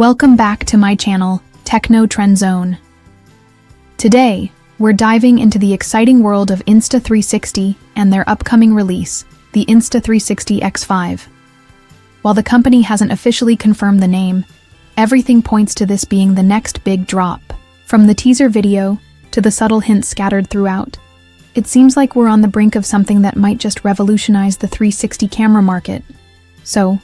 Welcome back to my channel, Techno Trend Zone. Today, we're diving into the exciting world of Insta360 and their upcoming release, the Insta360 X5. While the company hasn't officially confirmed the name, everything points to this being the next big drop. From the teaser video to the subtle hints scattered throughout, it seems like we're on the brink of something that might just revolutionize the 360 camera market. So,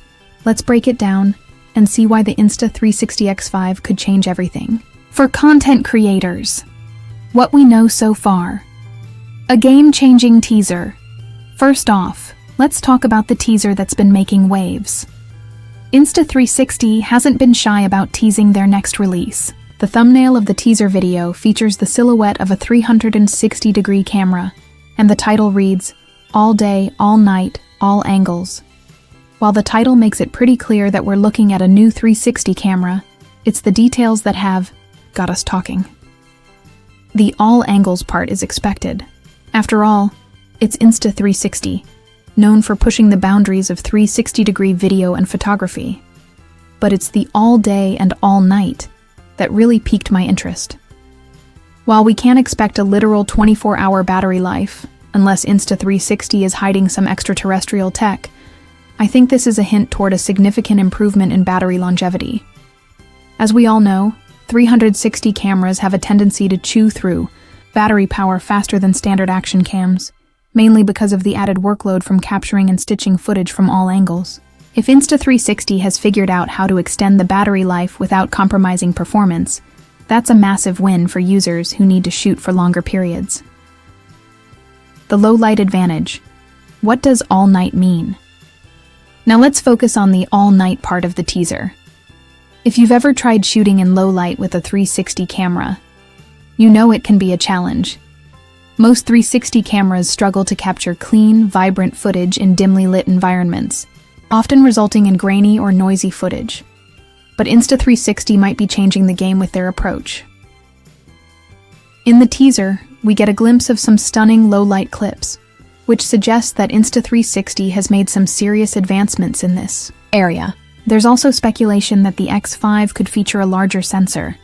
let's break it down and see why the Insta360 X5 could change everything. For content creators, what we know so far. A game-changing teaser. First off, let's talk about the teaser that's been making waves. Insta360 hasn't been shy about teasing their next release. The thumbnail of the teaser video features the silhouette of a 360-degree camera, and the title reads, "All day, all night, all angles." While the title makes it pretty clear that we're looking at a new 360 camera, it's the details that have got us talking. The all angles part is expected. After all, it's Insta360, known for pushing the boundaries of 360-degree video and photography. But it's the all day and all night that really piqued my interest. While we can't expect a literal 24-hour battery life, unless Insta360 is hiding some extraterrestrial tech, I think this is a hint toward a significant improvement in battery longevity. As we all know, 360 cameras have a tendency to chew through battery power faster than standard action cams, mainly because of the added workload from capturing and stitching footage from all angles. If Insta360 has figured out how to extend the battery life without compromising performance, that's a massive win for users who need to shoot for longer periods. The low light advantage. What does all night mean? Now let's focus on the all-night part of the teaser. If you've ever tried shooting in low light with a 360 camera, you know it can be a challenge. Most 360 cameras struggle to capture clean, vibrant footage in dimly lit environments, often resulting in grainy or noisy footage. But Insta360 might be changing the game with their approach. In the teaser, we get a glimpse of some stunning low-light clips, which suggests that Insta360 has made some serious advancements in this area. There's also speculation that the X5 could feature a larger sensor,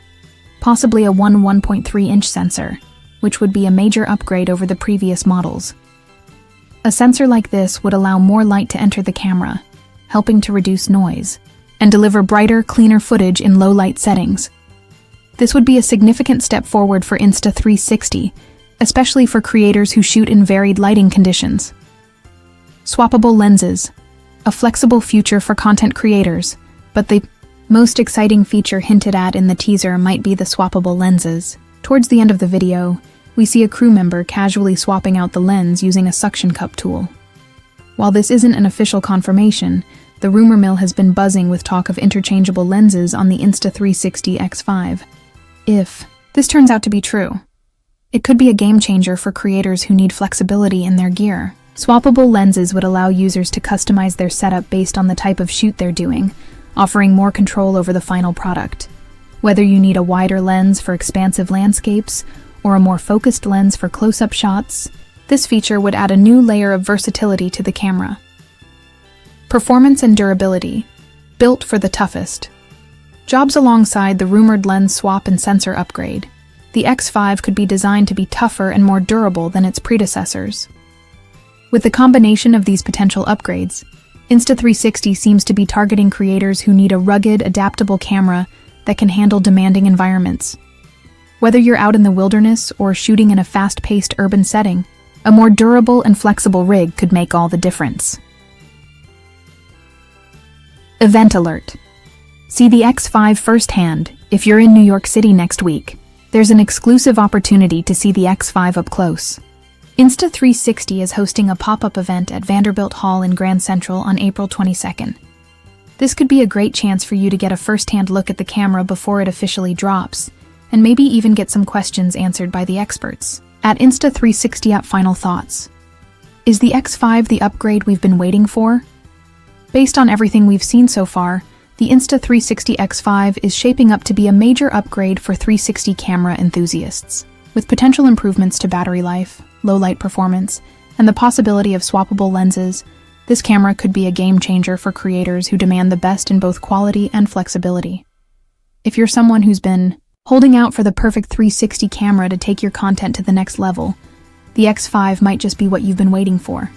possibly a 1.3-inch sensor, which would be a major upgrade over the previous models. A sensor like this would allow more light to enter the camera, helping to reduce noise, and deliver brighter, cleaner footage in low-light settings. This would be a significant step forward for Insta360, especially for creators who shoot in varied lighting conditions. Swappable lenses, a flexible future for content creators, but the most exciting feature hinted at in the teaser might be the swappable lenses. Towards the end of the video, we see a crew member casually swapping out the lens using a suction cup tool. While this isn't an official confirmation, the rumor mill has been buzzing with talk of interchangeable lenses on the Insta360 X5. If this turns out to be true, it could be a game changer for creators who need flexibility in their gear. Swappable lenses would allow users to customize their setup based on the type of shoot they're doing, offering more control over the final product. Whether you need a wider lens for expansive landscapes or a more focused lens for close-up shots, this feature would add a new layer of versatility to the camera. Performance and durability, built for the toughest. Jobs alongside the rumored lens swap and sensor upgrade, the X5 could be designed to be tougher and more durable than its predecessors. With the combination of these potential upgrades, Insta360 seems to be targeting creators who need a rugged, adaptable camera that can handle demanding environments. Whether you're out in the wilderness or shooting in a fast-paced urban setting, a more durable and flexible rig could make all the difference. Event alert. See the X5 firsthand if you're in New York City next week. There's an exclusive opportunity to see the X5 up close. Insta360 is hosting a pop-up event at Vanderbilt Hall in Grand Central on April 22nd. This could be a great chance for you to get a first-hand look at the camera before it officially drops, and maybe even get some questions answered by the experts. At Insta360 at final thoughts. Is the X5 the upgrade we've been waiting for? Based on everything we've seen so far, the Insta360 X5 is shaping up to be a major upgrade for 360 camera enthusiasts. With potential improvements to battery life, low light performance, and the possibility of swappable lenses, this camera could be a game changer for creators who demand the best in both quality and flexibility. If you're someone who's been holding out for the perfect 360 camera to take your content to the next level, the X5 might just be what you've been waiting for.